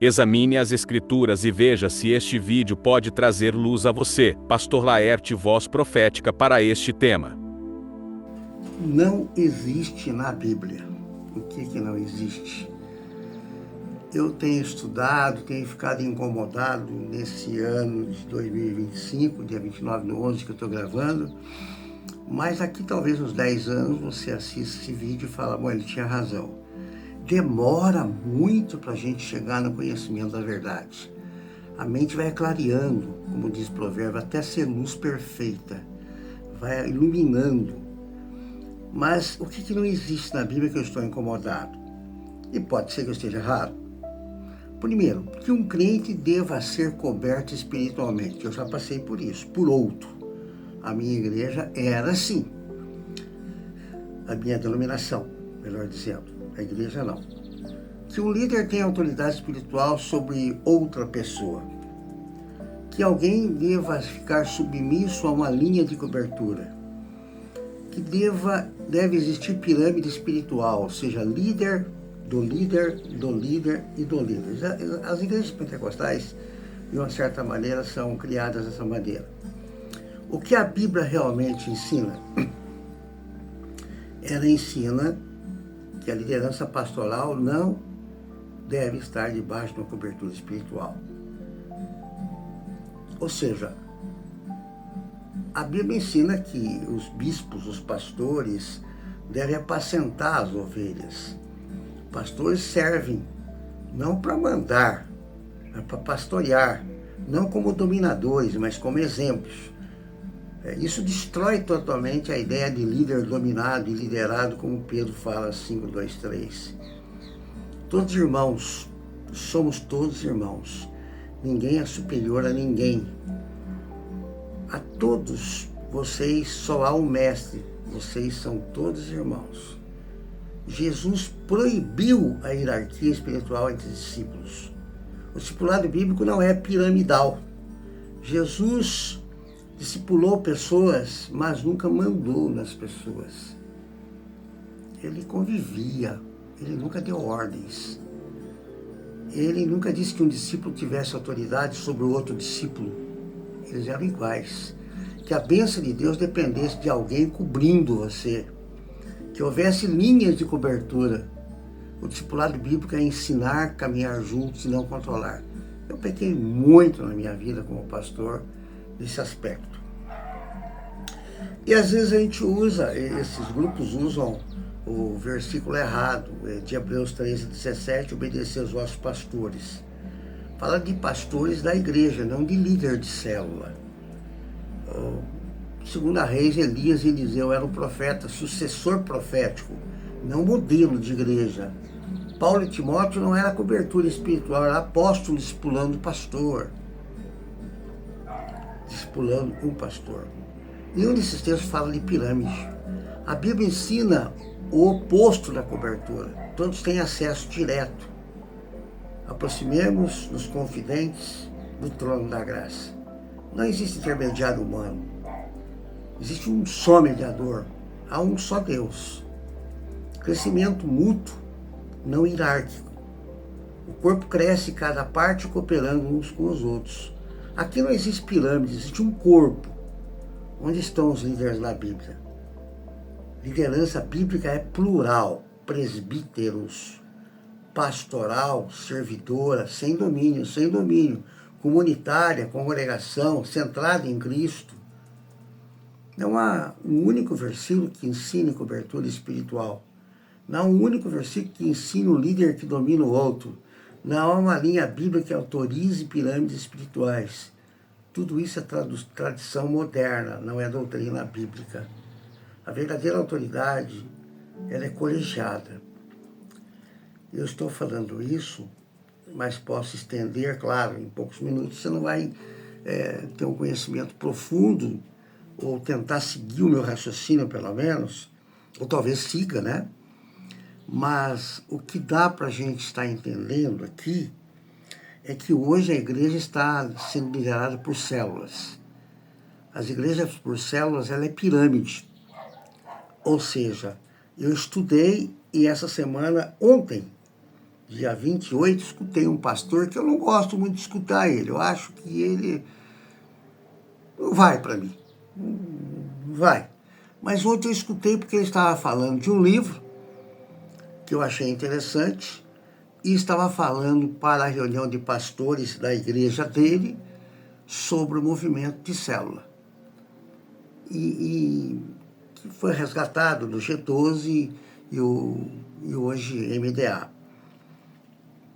Examine as Escrituras e veja se este vídeo pode trazer luz a você. Pastor Laerte, voz profética para este tema. Não existe na Bíblia. O que não existe? Eu tenho estudado, tenho ficado incomodado nesse ano de 2025, dia 29/11 que eu estou gravando, mas aqui talvez uns 10 anos você assista esse vídeo e fala, bom, ele tinha razão. Demora muito para a gente chegar no conhecimento da verdade. A mente vai clareando, como diz o provérbio, até ser luz perfeita. Vai iluminando. Mas o que não existe na Bíblia que eu estou incomodado? E pode ser que eu esteja errado. Primeiro, que um crente deva ser coberto espiritualmente. Eu já passei por isso. Por outro, a minha igreja era assim. A minha denominação, melhor dizendo. A igreja não. Que um líder tenha autoridade espiritual sobre outra pessoa. Que alguém deva ficar submisso a uma linha de cobertura. Que deve existir pirâmide espiritual, ou seja, líder do líder, do líder e do líder. As igrejas pentecostais, de uma certa maneira, são criadas dessa maneira. O que a Bíblia realmente ensina? Ela ensina que a liderança pastoral não deve estar debaixo de uma cobertura espiritual. Ou seja, a Bíblia ensina que os bispos, os pastores, devem apacentar as ovelhas. Pastores servem não para mandar, mas para pastorear, não como dominadores, mas como exemplos. Isso destrói totalmente a ideia de líder dominado e liderado, como Pedro fala 5:2-3. Todos irmãos, somos todos irmãos. Ninguém é superior a ninguém. A todos vocês só há um mestre. Vocês são todos irmãos. Jesus proibiu a hierarquia espiritual entre discípulos. O discipulado bíblico não é piramidal. Jesus discipulou pessoas, mas nunca mandou nas pessoas. Ele convivia, ele nunca deu ordens. Ele nunca disse que um discípulo tivesse autoridade sobre o outro discípulo. Eles eram iguais. Que a bênção de Deus dependesse de alguém cobrindo você. Que houvesse linhas de cobertura. O discipulado bíblico é ensinar, caminhar juntos e não controlar. Eu pequei muito na minha vida como pastor nesse aspecto. E às vezes a gente esses grupos usam o versículo errado, de Hebreus 13:17, obedecer aos vossos pastores. Fala de pastores da igreja, não de líder de célula. Segundo a Reis, Elias e Eliseu eram profeta, sucessor profético, não modelo de igreja. Paulo e Timóteo não era cobertura espiritual, era apóstolo discipulando pastor. Discipulando um pastor. Nenhum desses textos fala de pirâmide. A Bíblia ensina o oposto da cobertura. Todos têm acesso direto. Aproximemos nos confidentes do trono da graça. Não existe intermediário humano. Existe um só mediador. Há um só Deus. Crescimento mútuo, não hierárquico. O corpo cresce cada parte cooperando uns com os outros. Aqui não existe pirâmide, existe um corpo. Onde estão os líderes na Bíblia? Liderança bíblica é plural, presbíteros, pastoral, servidora, sem domínio, comunitária, congregação, centrada em Cristo. Não há um único versículo que ensine cobertura espiritual. Não há um único versículo que ensine o líder que domina o outro. Não há uma linha bíblica que autorize pirâmides espirituais. Tudo isso é tradição moderna, não é doutrina bíblica. A verdadeira autoridade, ela é colegiada. Eu estou falando isso, mas posso estender, claro, em poucos minutos você não vai ter um conhecimento profundo, ou tentar seguir o meu raciocínio, pelo menos, ou talvez siga, né? Mas o que dá para a gente estar entendendo aqui é que hoje a igreja está sendo liderada por células. As igrejas por células, ela é pirâmide. Ou seja, eu estudei e essa semana, ontem, dia 28, escutei um pastor que eu não gosto muito de escutar ele. Eu acho que ele não vai para mim. Não vai. Mas ontem eu escutei porque ele estava falando de um livro que eu achei interessante e estava falando para a reunião de pastores da igreja dele sobre o movimento de célula. E que foi resgatado do G12 e hoje MDA.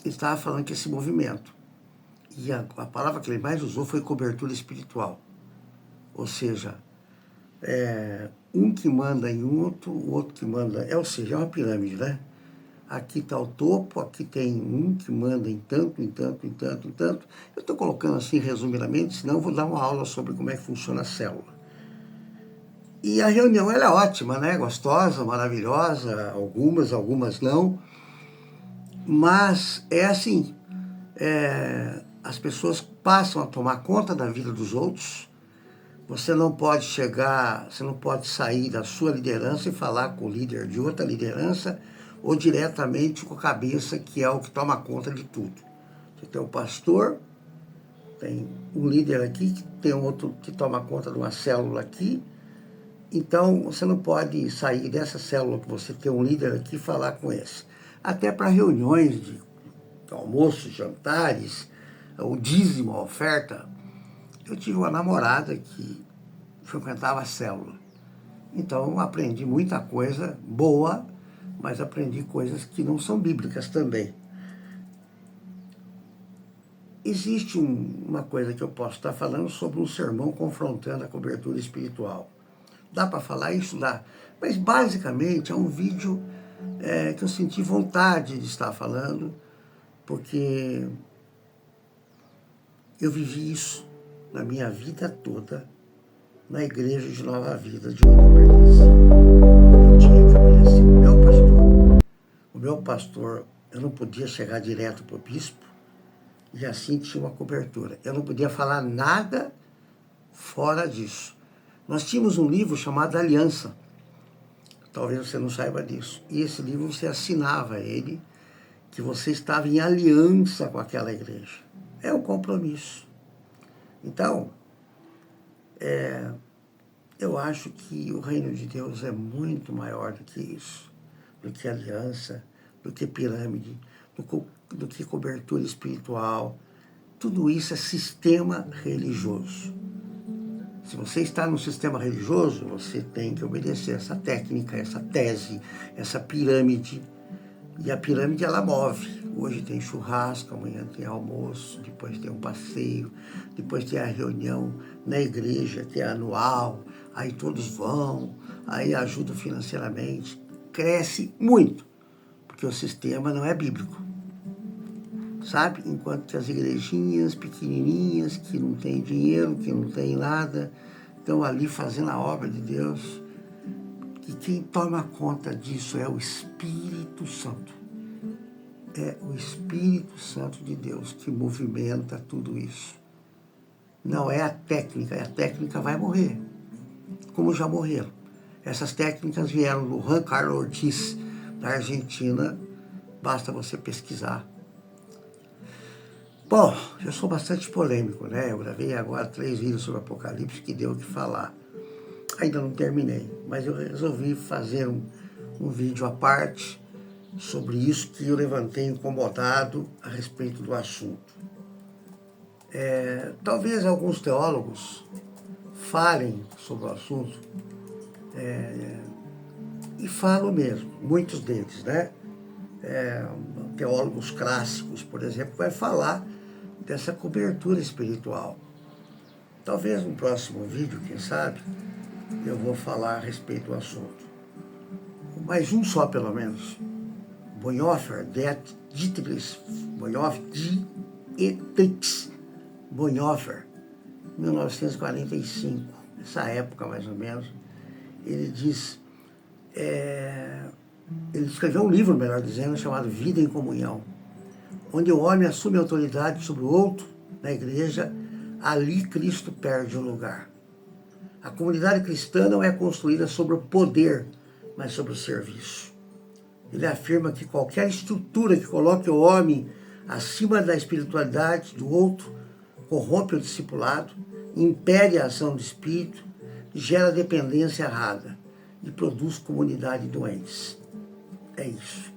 Ele estava falando que esse movimento, e a palavra que ele mais usou foi cobertura espiritual. Ou seja, um que manda em outro, o outro que manda... ou seja, é uma pirâmide, né? Aqui está o topo, aqui tem um que manda em tanto, em tanto, em tanto, em tanto. Eu estou colocando assim resumidamente, senão eu vou dar uma aula sobre como é que funciona a célula. E a reunião ela é ótima, né? Gostosa, maravilhosa, algumas não. Mas é assim, as pessoas passam a tomar conta da vida dos outros. Você não pode você não pode sair da sua liderança e falar com o líder de outra liderança ou diretamente com a cabeça, que é o que toma conta de tudo. Você tem um pastor, tem um líder aqui, que tem um outro que toma conta de uma célula aqui. Então, você não pode sair dessa célula que você tem um líder aqui e falar com esse. Até para reuniões de almoços, jantares, o dízimo, a oferta. Eu tive uma namorada que frequentava a célula. Então, aprendi muita coisa boa, mas aprendi coisas que não são bíblicas também. Existe uma coisa que eu posso estar falando sobre um sermão confrontando a cobertura espiritual. Dá para falar isso? Dá. Mas, basicamente, é um vídeo que eu senti vontade de estar falando, porque eu vivi isso na minha vida toda, na igreja de Nova Vida, de onde eu pertenci. Eu tinha que obedecer o meu pastor, eu não podia chegar direto para o bispo, e assim tinha uma cobertura. Eu não podia falar nada fora disso. Nós tínhamos um livro chamado Aliança. Talvez você não saiba disso. E esse livro você assinava ele, que você estava em aliança com aquela igreja. É um compromisso. Então, eu acho que o reino de Deus é muito maior do que isso, do que aliança, do que pirâmide, do que cobertura espiritual. Tudo isso é sistema religioso. Se você está no sistema religioso, você tem que obedecer essa técnica, essa tese, essa pirâmide. E a pirâmide, ela move. Hoje tem churrasco, amanhã tem almoço, depois tem um passeio, depois tem a reunião na igreja, que é anual, aí todos vão, aí ajudam financeiramente. Cresce muito, porque o sistema não é bíblico. Sabe? Enquanto que as igrejinhas pequenininhas, que não têm dinheiro, que não têm nada, estão ali fazendo a obra de Deus. E quem toma conta disso é o Espírito Santo. É o Espírito Santo de Deus que movimenta tudo isso. Não é a técnica vai morrer, como já morreram. Essas técnicas vieram do Juan Carlos Ortiz, da Argentina, basta você pesquisar. Bom, eu sou bastante polêmico, né? Eu gravei agora 3 vídeos sobre Apocalipse que deu o que falar. Ainda não terminei, mas eu resolvi fazer um vídeo à parte sobre isso que eu levantei incomodado a respeito do assunto. Talvez alguns teólogos falem sobre o assunto, e falam mesmo, muitos deles, né? Teólogos clássicos, por exemplo, vai falar dessa cobertura espiritual. Talvez no próximo vídeo, quem sabe, eu vou falar a respeito do assunto. Mas um só, pelo menos. Bonhoeffer, Bonhoeffer, 1945, nessa época mais ou menos, ele diz, ele escreveu um livro, melhor dizendo, chamado Vida em Comunhão, onde o homem assume autoridade sobre o outro na igreja, ali Cristo perde o lugar. A comunidade cristã não é construída sobre o poder, mas sobre o serviço. Ele afirma que qualquer estrutura que coloque o homem acima da espiritualidade do outro corrompe o discipulado, impede a ação do espírito, gera dependência errada e produz comunidade doentes. É isso.